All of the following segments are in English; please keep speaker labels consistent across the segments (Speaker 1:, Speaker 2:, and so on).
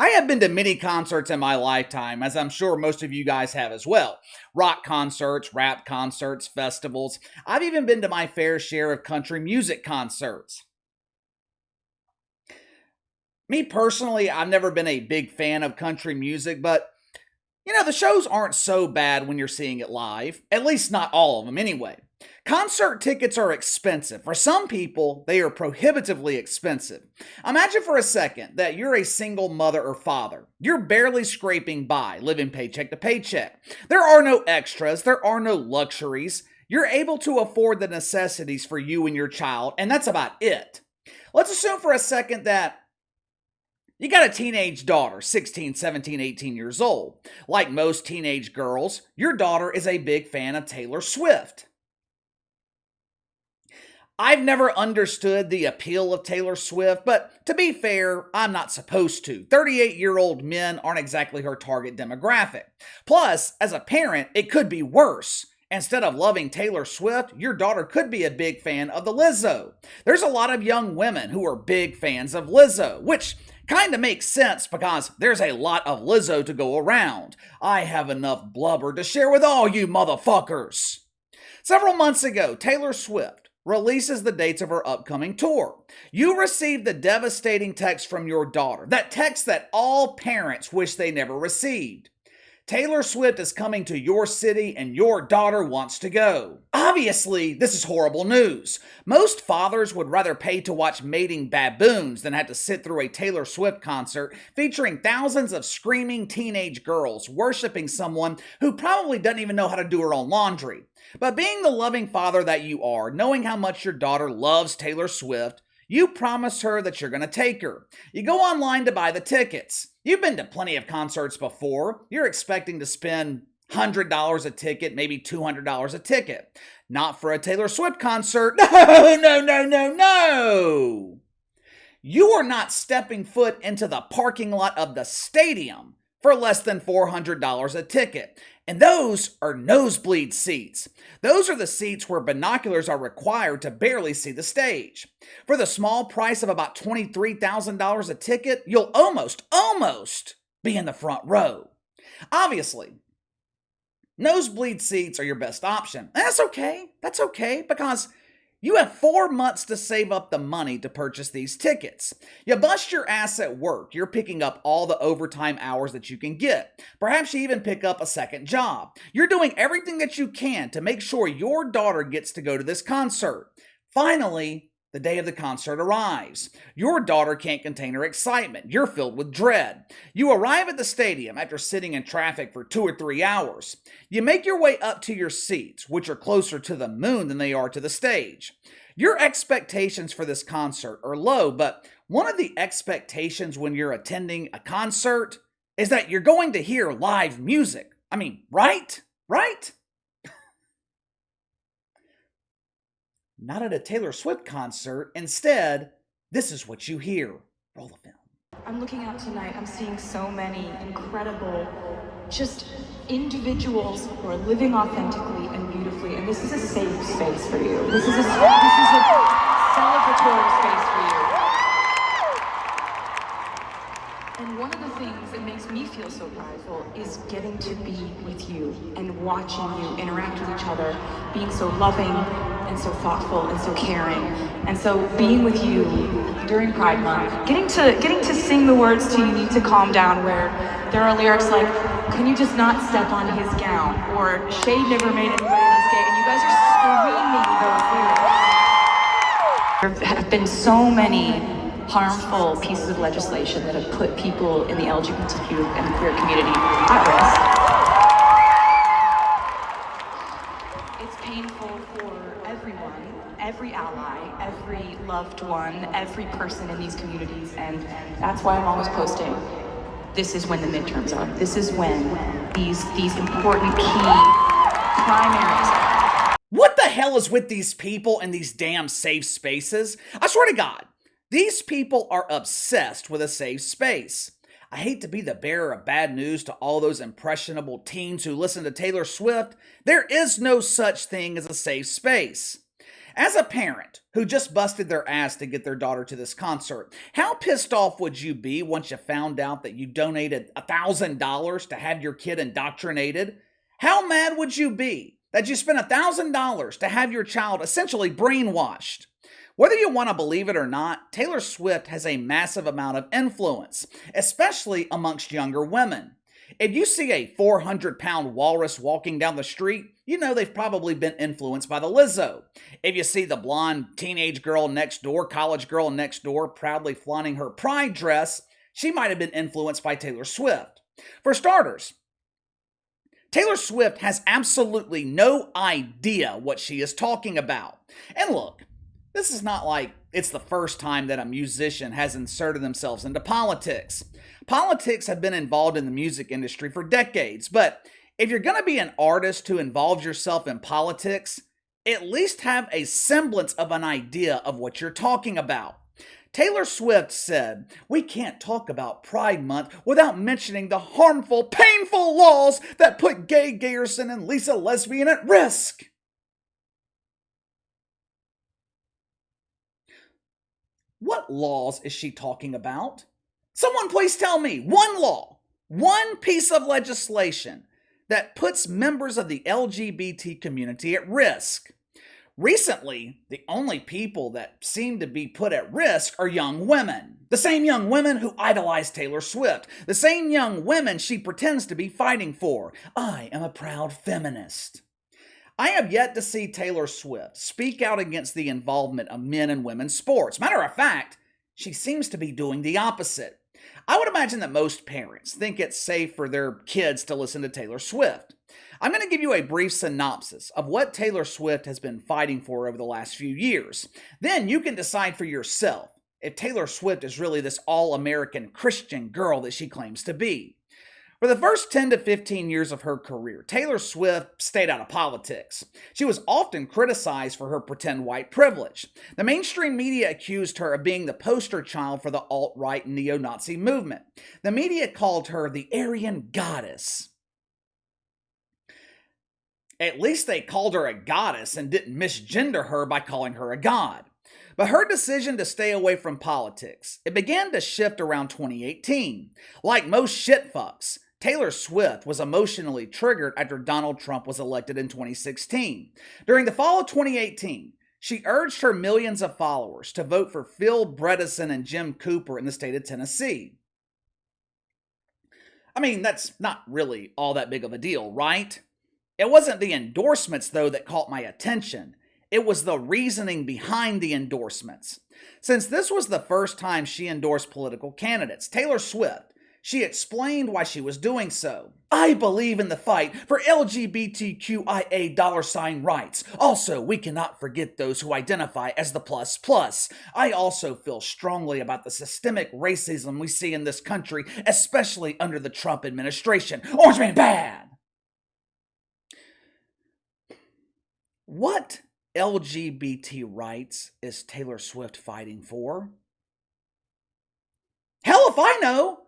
Speaker 1: I have been to many concerts in my lifetime, as I'm sure most of you guys have as well. Rock concerts, rap concerts, festivals. I've even been to my fair share of country music concerts. Me personally, I've never been a big fan of country music, but the shows aren't so bad when you're seeing it live. At least not all of them anyway. Concert tickets are expensive. For some people, they are prohibitively expensive. Imagine for a second that you're a single mother or father. You're barely scraping by, living paycheck to paycheck. There are no extras, there are no luxuries. You're able to afford the necessities for you and your child, and that's about it. Let's assume for a second that you got a teenage daughter, 16, 17, 18 years old. Like most teenage girls, your daughter is a big fan of Taylor Swift. I've never understood the appeal of Taylor Swift, but to be fair, I'm not supposed to. 38-year-old men aren't exactly her target demographic. Plus, as a parent, it could be worse. Instead of loving Taylor Swift, your daughter could be a big fan of the Lizzo. There's a lot of young women who are big fans of Lizzo, which kind of makes sense because there's a lot of Lizzo to go around. I have enough blubber to share with all you motherfuckers. Several months ago, Taylor Swift releases the dates of her upcoming tour. You received the devastating text from your daughter, that text that all parents wish they never received. Taylor Swift is coming to your city and your daughter wants to go. Obviously, this is horrible news. Most fathers would rather pay to watch mating baboons than have to sit through a Taylor Swift concert featuring thousands of screaming teenage girls worshiping someone who probably doesn't even know how to do her own laundry. But being the loving father that you are, knowing how much your daughter loves Taylor Swift, you promise her that you're going to take her. You go online to buy the tickets. You've been to plenty of concerts before. You're expecting to spend $100 a ticket, maybe $200 a ticket. Not for a Taylor Swift concert. No. You are not stepping foot into the parking lot of the stadium for less than $400 a ticket. And those are nosebleed seats. Those are the seats where binoculars are required to barely see the stage. For the small price of about $23,000 a ticket, you'll almost be in the front row. Obviously, nosebleed seats are your best option. And that's okay, because you have 4 months to save up the money to purchase these tickets. You bust your ass at work. You're picking up all the overtime hours that you can get. Perhaps you even pick up a second job. You're doing everything that you can to make sure your daughter gets to go to this concert. Finally, the day of the concert arrives. Your daughter can't contain her excitement. You're filled with dread. You arrive at the stadium after sitting in traffic for 2 or 3 hours. You make your way up to your seats, which are closer to the moon than they are to the stage. Your expectations for this concert are low, but one of the expectations when you're attending a concert is that you're going to hear live music. I mean, right? Not at a Taylor Swift concert. Instead, this is what you hear. Roll the film.
Speaker 2: I'm looking out tonight, I'm seeing so many incredible, just individuals who are living authentically and beautifully, and this is a safe space for you. This is a celebratory space for you. And one of the things that makes me feel so prideful is getting to be with you and watching you interact with each other, being so loving and so thoughtful and so caring. And so being with you during Pride Month, getting to sing the words to "You Need to Calm Down," where there are lyrics like, "Can you just not step on his gown?" or "Shade never made anybody less gay," and you guys are screaming those lyrics. There have been so many harmful pieces of legislation that have put people in the LGBTQ and queer community at risk. It's painful for everyone, every ally, every loved one, every person in these communities, and that's why I'm always posting. This is when the midterms are. This is when these important key primaries are.
Speaker 1: What the hell is with these people in these damn safe spaces? I swear to God. These people are obsessed with a safe space. I hate to be the bearer of bad news to all those impressionable teens who listen to Taylor Swift. There is no such thing as a safe space. As a parent who just busted their ass to get their daughter to this concert, how pissed off would you be once you found out that you donated $1,000 to have your kid indoctrinated? How mad would you be that you spent $1,000 to have your child essentially brainwashed? Whether you want to believe it or not, Taylor Swift has a massive amount of influence, especially amongst younger women. If you see a 400-pound walrus walking down the street, you know they've probably been influenced by the Lizzo. If you see the blonde teenage girl next door, college girl next door, proudly flaunting her pride dress, she might have been influenced by Taylor Swift. For starters, Taylor Swift has absolutely no idea what she is talking about. And look, this is not like it's the first time that a musician has inserted themselves into politics. Politics have been involved in the music industry for decades, but if you're going to be an artist who involves yourself in politics, at least have a semblance of an idea of what you're talking about. Taylor Swift said, "We can't talk about Pride Month without mentioning the harmful, painful laws that put Gay Garrison and Lisa Lesbian at risk." What laws is she talking about? Someone please tell me one law, one piece of legislation that puts members of the LGBT community at risk. Recently, the only people that seem to be put at risk are young women. The same young women who idolize Taylor Swift. The same young women she pretends to be fighting for. I am a proud feminist. I have yet to see Taylor Swift speak out against the involvement of men in women's sports. Matter of fact, she seems to be doing the opposite. I would imagine that most parents think it's safe for their kids to listen to Taylor Swift. I'm going to give you a brief synopsis of what Taylor Swift has been fighting for over the last few years. Then you can decide for yourself if Taylor Swift is really this all-American Christian girl that she claims to be. For the first 10 to 15 years of her career, Taylor Swift stayed out of politics. She was often criticized for her pretend white privilege. The mainstream media accused her of being the poster child for the alt-right and neo-Nazi movement. The media called her the Aryan goddess. At least they called her a goddess and didn't misgender her by calling her a god. But her decision to stay away from politics, it began to shift around 2018. Like most shitfucks, Taylor Swift was emotionally triggered after Donald Trump was elected in 2016. During the fall of 2018, she urged her millions of followers to vote for Phil Bredesen and Jim Cooper in the state of Tennessee. I mean, that's not really all that big of a deal, right? It wasn't the endorsements, though, that caught my attention. It was the reasoning behind the endorsements. Since this was the first time she endorsed political candidates, Taylor Swift, she explained why she was doing so. "I believe in the fight for LGBTQIA $ rights. Also, we cannot forget those who identify as the plus plus. I also feel strongly about the systemic racism we see in this country, especially under the Trump administration. Orange man bad!" What LGBT rights is Taylor Swift fighting for? Hell if I know!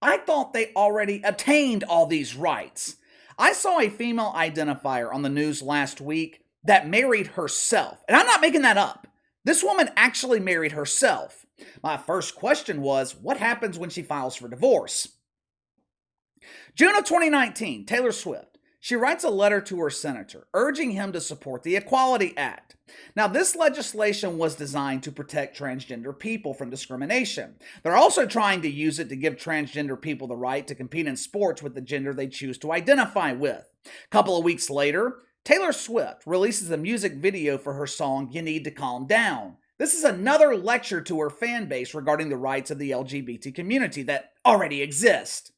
Speaker 1: I thought they already attained all these rights. I saw a female identifier on the news last week that married herself. And I'm not making that up. This woman actually married herself. My first question was, what happens when she files for divorce? June of 2019, Taylor Swift. She writes a letter to her senator, urging him to support the Equality Act. Now, this legislation was designed to protect transgender people from discrimination. They're also trying to use it to give transgender people the right to compete in sports with the gender they choose to identify with. A couple of weeks later, Taylor Swift releases a music video for her song, "You Need to Calm Down." This is another lecture to her fan base regarding the rights of the LGBT community that already exist.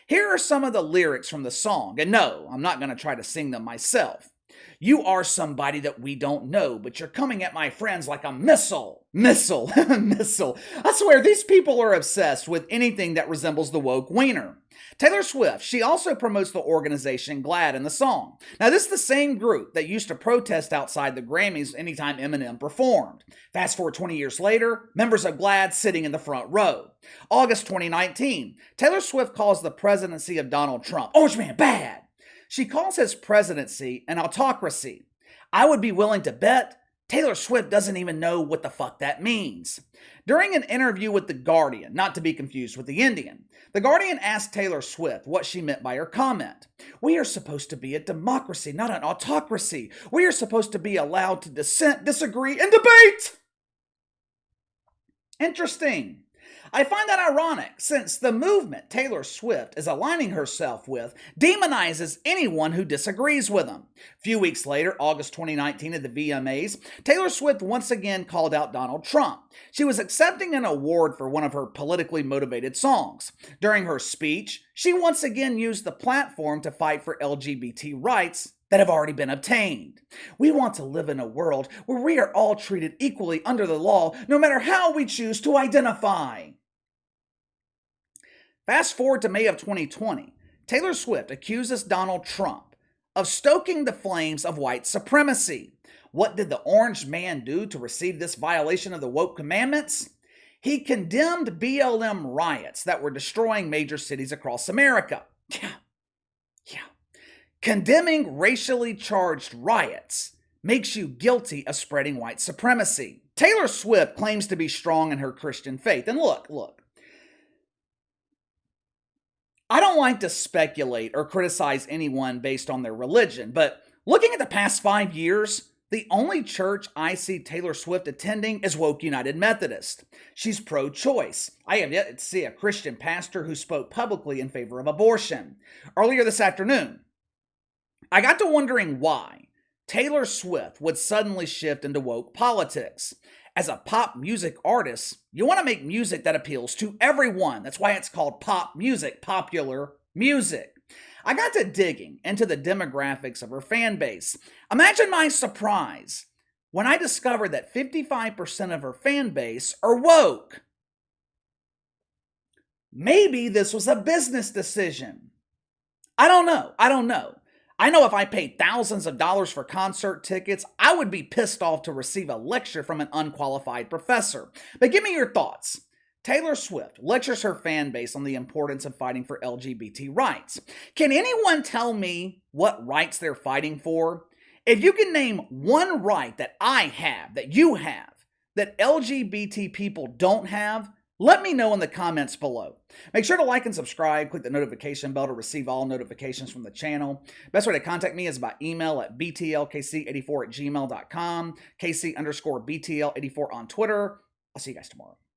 Speaker 1: Here are some of the lyrics from the song, and no, I'm not going to try to sing them myself. "You are somebody that we don't know, but you're coming at my friends like a missile." Missile. Missile. I swear, these people are obsessed with anything that resembles the woke wiener. Taylor Swift, she also promotes the organization GLAAD in the song. Now, this is the same group that used to protest outside the Grammys anytime Eminem performed. Fast forward 20 years later, members of GLAAD sitting in the front row. August 2019, Taylor Swift calls the presidency of Donald Trump, "Orange man bad." She calls his presidency an autocracy. I would be willing to bet Taylor Swift doesn't even know what the fuck that means. During an interview with The Guardian, not to be confused with The Indian, The Guardian asked Taylor Swift what she meant by her comment. We are supposed to be a democracy, not an autocracy. We are supposed to be allowed to dissent, disagree, and debate. Interesting. I find that ironic since the movement Taylor Swift is aligning herself with demonizes anyone who disagrees with them. A few weeks later, August 2019 at the VMAs, Taylor Swift once again called out Donald Trump. She was accepting an award for one of her politically motivated songs. During her speech, she once again used the platform to fight for LGBT rights that have already been obtained. We want to live in a world where we are all treated equally under the law, no matter how we choose to identify. Fast forward to May of 2020, Taylor Swift accuses Donald Trump of stoking the flames of white supremacy. What did the orange man do to receive this violation of the woke commandments? He condemned BLM riots that were destroying major cities across America. Yeah. Condemning racially charged riots makes you guilty of spreading white supremacy. Taylor Swift claims to be strong in her Christian faith. And look, I don't like to speculate or criticize anyone based on their religion, but looking at the past 5 years, the only church I see Taylor Swift attending is Woke United Methodist. She's pro-choice. I have yet to see a Christian pastor who spoke publicly in favor of abortion. Earlier this afternoon, I got to wondering why Taylor Swift would suddenly shift into woke politics. As a pop music artist, you want to make music that appeals to everyone. That's why it's called pop music, popular music. I got to digging into the demographics of her fan base. Imagine my surprise when I discovered that 55% of her fan base are woke. Maybe this was a business decision. I don't know. I know if I paid thousands of dollars for concert tickets, I would be pissed off to receive a lecture from an unqualified professor. But give me your thoughts. Taylor Swift lectures her fan base on the importance of fighting for LGBT rights. Can anyone tell me what rights they're fighting for? If you can name one right that I have, that you have, that LGBT people don't have, let me know in the comments below. Make sure to like and subscribe. Click the notification bell to receive all notifications from the channel. Best way to contact me is by email at btlkc84@gmail.com, kc_btl84 on Twitter. I'll see you guys tomorrow.